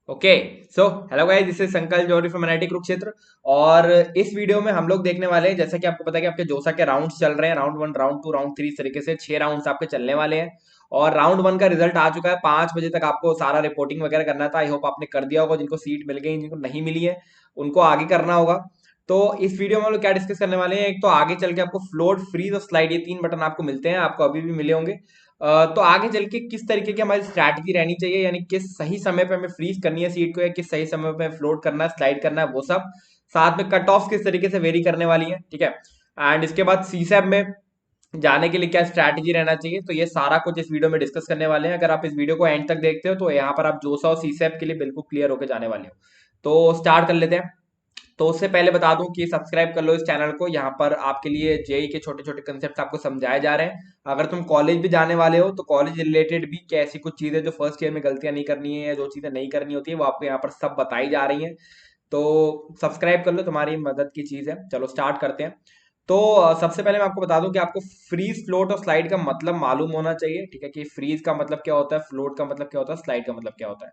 Okay. So hello guys, this is संकल जौहरी from NIT Kurukshetra. और इस वीडियो में हम लोग देखने वाले हैं, जैसा कि आपको पता है कि आपके जोसा के राउंड्स चल रहे हैं, राउंड 1, राउंड 2, राउंड 3, इस तरीके से 6 राउंड्स आपके चलने वाले हैं। और राउंड 1 का रिजल्ट आ चुका है। 5 बजे तक आपको सारा रिपोर्टिंग वगैरह करना था। आई होप आपने कर दिया होगा। जिनको सीट मिल गई, जिनको नहीं मिली है, उनको आगे करना होगा। तो इस वीडियो में हम लोग क्या डिस्कस करने वाले हैं, एक तो आगे चल के आपको फ्लोट, फ्रीज और स्लाइड, ये 3 बटन आपको मिलते हैं, आपको अभी भी मिले होंगे। तो आगे चल के किस तरीके की हमारी स्ट्रैटेजी रहनी चाहिए, यानी किस सही समय पे हमें फ्रीज करनी है सीट को, या किस सही समय पे फ्लोट करना है, स्लाइड करना है, वो सब। साथ में कट ऑफ किस तरीके से वेरी करने वाली है, ठीक है। एंड इसके बाद सीसैब में जाने के लिए क्या स्ट्रैटेजी रहना चाहिए, तो ये सारा कुछ इस वीडियो में डिस्कस करने वाले हैं। अगर आप इस वीडियो को एंड तक देखते हो तो यहाँ पर आप जोसा और सीसैब के लिए बिल्कुल क्लियर होकर जाने वाले हो। तो स्टार्ट कर लेते हैं। तो उससे पहले बता दूं कि सब्सक्राइब कर लो इस चैनल को। यहाँ पर आपके लिए जेई के छोटे छोटे कंसेप्ट आपको समझाए जा रहे हैं। अगर तुम कॉलेज भी जाने वाले हो तो कॉलेज रिलेटेड भी क्या ऐसी कुछ चीजें जो फर्स्ट ईयर में गलतियां नहीं करनी है, या जो चीजें नहीं करनी होती है, वो आपको यहाँ पर सब बताई जा रही हैं। तो सब्सक्राइब कर लो, तुम्हारी मदद की चीज है। चलो स्टार्ट करते हैं। तो सबसे पहले मैं आपको बता दूं कि आपको फ्रीज, फ्लोट और स्लाइड का मतलब मालूम होना चाहिए, ठीक है। कि फ्रीज का मतलब क्या होता है, फ्लोट का मतलब क्या होता है, स्लाइड का मतलब क्या होता है।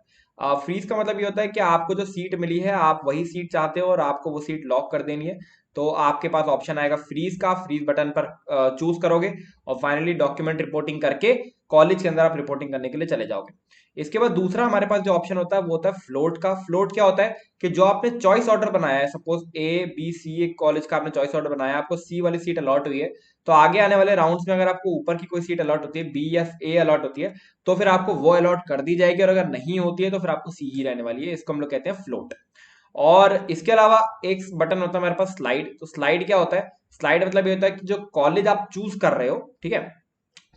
फ्रीज का मतलब ये होता है कि आपको जो सीट मिली है, आप वही सीट चाहते हो और आपको वो सीट लॉक कर देनी है। तो आपके पास ऑप्शन आएगा फ्रीज का, फ्रीज बटन पर चूज करोगे और फाइनली डॉक्यूमेंट रिपोर्टिंग करके कॉलेज के अंदर आप रिपोर्टिंग करने के लिए चले जाओगे। इसके बाद दूसरा हमारे पास जो ऑप्शन होता है वो होता है फ्लोट का। फ्लोट क्या होता है कि जो आपने चॉइस ऑर्डर बनाया है, सपोज ए बी सी, एक कॉलेज का आपने चॉइस ऑर्डर बनाया, आपको सी वाली सीट अलॉट हुई है। तो आगे आने वाले राउंड्स में अगर आपको ऊपर की कोई सीट अलॉट होती है, बी या ए अलॉट होती है, तो फिर आपको वो अलॉट कर दी जाएगी। और अगर नहीं होती है तो फिर आपको सी ही रहने वाली है। इसको हम लोग कहते हैं फ्लोट। और इसके अलावा एक बटन होता है हमारे पास स्लाइड। तो स्लाइड क्या होता है, स्लाइड मतलब ये होता है कि जो कॉलेज आप चूज कर रहे हो, ठीक है,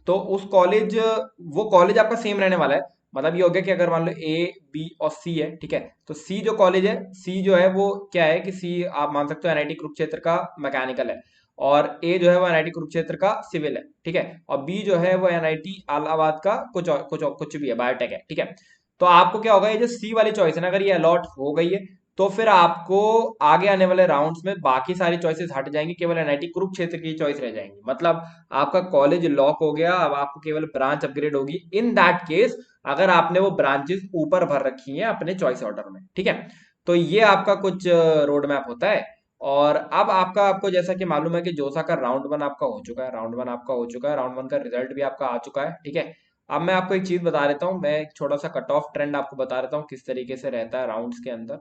तो उस कॉलेज, वो कॉलेज आपका सेम रहने वाला है। मतलब ये हो गया कि अगर मान लो ए बी और सी है, ठीक है, तो सी जो कॉलेज है, सी जो है वो क्या है कि सी आप मान सकते हो एनआईटी कुरुक्षेत्र का मैकेनिकल है। और ए जो है वो एनआईटी कुरुक्षेत्र का सिविल है, ठीक है। और बी जो है वो एनआईटी इलाहाबाद का कुछ भी है, बायोटेक है, ठीक है। तो आपको क्या होगा, ये जो सी वाली चॉइस है ना, अगर ये अलॉट हो गई है, तो फिर आपको आगे आने वाले राउंड्स में बाकी सारी चॉइसेस हट जाएंगी, केवल एनआईटी कुरुक्षेत्र की चॉइस रह जाएंगी। मतलब आपका कॉलेज लॉक हो गया, अब आपको केवल ब्रांच अपग्रेड होगी इन दैट केस, अगर आपने वो ब्रांचेस ऊपर भर रखी हैं अपने चॉइस ऑर्डर में, ठीक है। तो ये आपका कुछ रोड मैप होता है। और अब आपका, आपको जैसा कि मालूम है कि जोसा का राउंड 1 आपका हो चुका है, राउंड 1 आपका हो चुका है, राउंड 1 का रिजल्ट भी आपका आ चुका है, ठीक है। अब मैं आपको एक चीज बता देता हूँ, मैं एक छोटा सा कट ऑफ ट्रेंड आपको बता देता हूँ किस तरीके से रहता है राउंड्स के अंदर,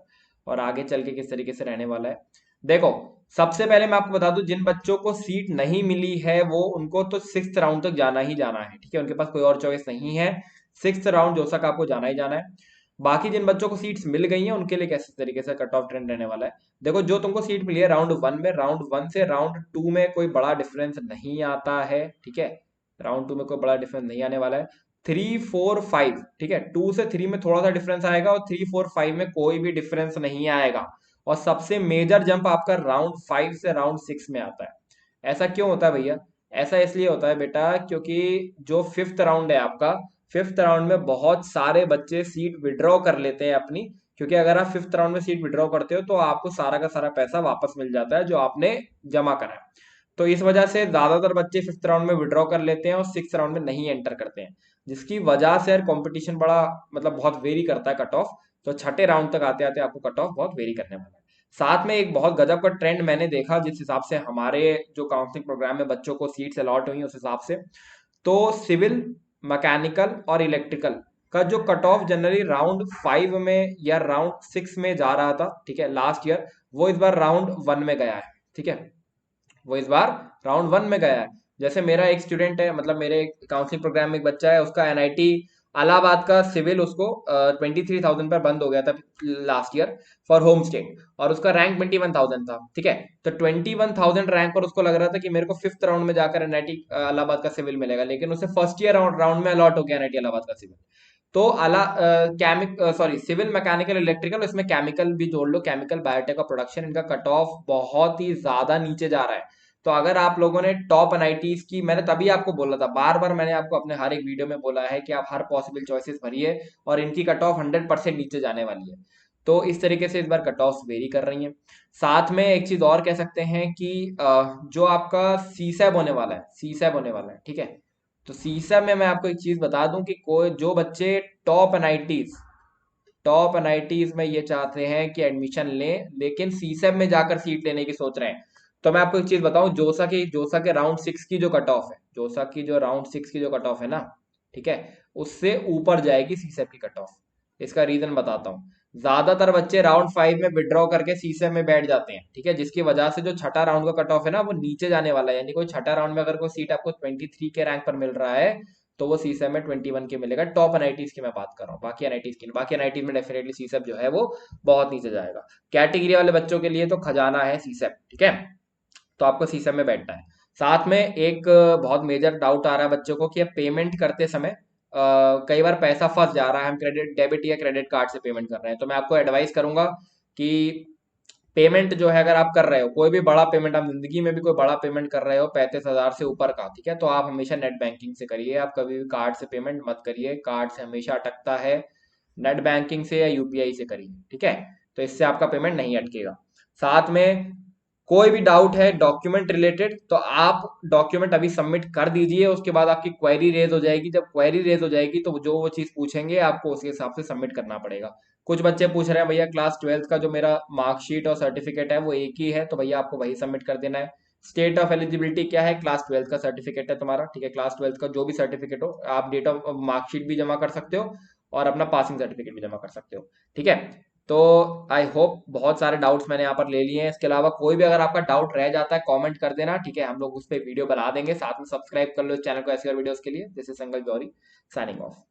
और आगे चल के किस तरीके से रहने वाला है। देखो, सबसे पहले मैं आपको बता दूं, जिन बच्चों को सीट नहीं मिली है वो, उनको तो 6th राउंड तक जाना ही जाना है, ठीक है। उनके पास कोई और चॉइस नहीं है। 6th राउंड जोसा का आपको जाना ही जाना है। बाकी जिन बच्चों को सीट्स मिल गई हैं उनके लिए कैसे तरीके से कट ऑफ ट्रेंड रहने वाला है। देखो, जो तुमको सीट मिली है राउंड 1 में, राउंड 1 से राउंड 2 में कोई बड़ा डिफरेंस नहीं आता है, ठीक है। राउंड 2 में कोई बड़ा डिफरेंस नहीं आने वाला है। 3 4 5, ठीक है, 2 से 3 में थोड़ा सा डिफरेंस आएगा और 3 4 5 में कोई भी डिफरेंस नहीं आएगा। और सबसे मेजर जंप आपका राउंड 5 से राउंड 6 में आता है। ऐसा क्यों होता है भैया? ऐसा इसलिए होता है बेटा, क्योंकि जो 5th राउंड है आपका, 5th राउंड में बहुत सारे बच्चे सीट विड्रॉ कर लेते हैं अपनी। क्योंकि अगर आप 5th राउंड में सीट विड्रॉ करते हो तो आपको सारा का सारा पैसा वापस मिल जाता है जो आपने जमा करा है। तो इस वजह से ज्यादातर बच्चे 5th राउंड में विड्रॉ कर लेते हैं और 6th राउंड में नहीं एंटर करते हैं। जिसकी वजह से यार कंपटीशन बड़ा, मतलब बहुत वेरी करता है कट ऑफ। तो छठे राउंड तक आते आते आपको कट ऑफ बहुत वेरी करने वाला है। साथ में एक बहुत गजब का ट्रेंड मैंने देखा, जिस हिसाब से हमारे जो काउंसलिंग प्रोग्राम में बच्चों को सीट्स अलॉट हुई उस हिसाब से, तो सिविल, मैकेनिकल और इलेक्ट्रिकल का जो कट ऑफ जनरली राउंड 5 में या राउंड 6 में जा रहा था, ठीक है, लास्ट ईयर, वो इस बार राउंड 1 में गया है, ठीक है। वो इस बार राउंड 1 में गया है। जैसे मेरा एक स्टूडेंट है, मतलब मेरे काउंसलिंग प्रोग्राम में एक बच्चा है, उसका एनआईटी इलाहाबाद का सिविल उसको 23,000 पर बंद हो गया था last year for home state, और उसका रैंक 21,000 था, ठीक है। तो 21,000 रैंक पर उसको लग रहा था कि मेरे को 5th राउंड में जाकर एनआईटी इलाहाबाद का सिविल मिलेगा, लेकिन उसे फर्स्ट ईयर राउंड में अलॉट हो गया एनआईटी इलाहाबाद का सिविल। तो अला केमिक सॉरी सिविल, मैकेनिकल, इलेक्ट्रिकल, इसमें केमिकल भी जोड़ लो, केमिकल, बायोटेक और प्रोडक्शन, इनका कट ऑफ बहुत ही ज्यादा नीचे जा रहा है। तो अगर आप लोगों ने टॉप एनआईटीज की, मैंने तभी आपको बोला था, बार बार मैंने आपको अपने हर एक वीडियो में बोला है कि आप हर पॉसिबल चॉइसेस भरिए, और इनकी कट ऑफ 100% नीचे जाने वाली है। तो इस तरीके से इस बार कट ऑफ वेरी कर रही हैं। साथ में एक चीज और कह सकते हैं कि जो आपका सीसैब होने वाला है, सीसैब होने वाला है, ठीक है। तो सीसैब में मैं आपको एक चीज बता दूं कि कोई जो बच्चे टॉप एनआईटीज टॉप एनआईटीज में ये चाहते हैं कि एडमिशन लें, लेकिन सीसेब में जाकर सीट लेने की सोच रहे हैं। तो मैं आपको एक चीज बताऊं, जोसा के राउंड 6 की जो कट ऑफ है, जोसा की जो राउंड 6 की जो कट ऑफ है ना, ठीक है, उससे ऊपर जाएगी सीसेब की कट ऑफ। इसका रीजन बताता हूँ। ज्यादातर बच्चे राउंड 5 में विड्रॉ करके सीसेब में बैठ जाते हैं, ठीक है, जिसकी वजह से जो छठा राउंड का कट ऑफ है ना, वो नीचे जाने वाला है। यानी कोई छठा राउंड में अगर कोई सीट आपको 23 के रैंक पर मिल रहा है, तो वो सीसेब में 21 के मिलेगा। टॉप एनआईटीज की मैं बात कर रहा हूँ, बाकी एनआईटीज में डेफिनेटली सीसेब जो है वो बहुत नीचे जाएगा। कैटेगरी वाले बच्चों के लिए तो खजाना है सीसेब, ठीक है, तो आपको सीसेब में बैठना है। साथ में एक बहुत मेजर डाउट आ रहा है बच्चों को कि अब पेमेंट करते समय कई बार पैसा फंस जा रहा है, हम क्रेडिट डेबिट या क्रेडिट कार्ड से पेमेंट कर रहे हैं। तो मैं आपको एडवाइस करूंगा कि पेमेंट जो है, अगर आप कर रहे हो कोई भी बड़ा पेमेंट, आप जिंदगी में भी कोई बड़ा पेमेंट कर रहे हो 35,000 से ऊपर का, ठीक है, तो आप हमेशा नेट बैंकिंग से करिए। आप कभी भी कार्ड से पेमेंट मत करिए, कार्ड से हमेशा अटकता है। नेट बैंकिंग से या यूपीआई से करिए, ठीक है, तो इससे आपका पेमेंट नहीं अटकेगा। साथ में कोई भी डाउट है डॉक्यूमेंट रिलेटेड, तो आप डॉक्यूमेंट अभी सबमिट कर दीजिए, उसके बाद आपकी क्वेरी रेज हो जाएगी। जब क्वेरी रेज हो जाएगी तो जो वो चीज पूछेंगे आपको उसके हिसाब से सबमिट करना पड़ेगा। कुछ बच्चे पूछ रहे हैं भैया क्लास 12th का जो मेरा मार्कशीट और सर्टिफिकेट है वो एक ही है, तो भैया आपको वही सबमिट कर देना है। स्टेट ऑफ एलिजिबिलिटी क्या है, क्लास 12th का सर्टिफिकेट है तुम्हारा, ठीक है, क्लास 12th का जो भी सर्टिफिकेट हो, आप डेट ऑफ मार्कशीट भी जमा कर सकते हो और अपना पासिंग सर्टिफिकेट भी जमा कर सकते हो, ठीक है। तो आई होप बहुत सारे डाउट्स मैंने यहाँ पर ले लिए हैं। इसके अलावा कोई भी अगर आपका डाउट रह जाता है कमेंट कर देना, ठीक है, हम लोग उस पर वीडियो बना देंगे। साथ में सब्सक्राइब कर लो इस चैनल को ऐसी और वीडियोस के लिए। This is Sangal Johri signing of.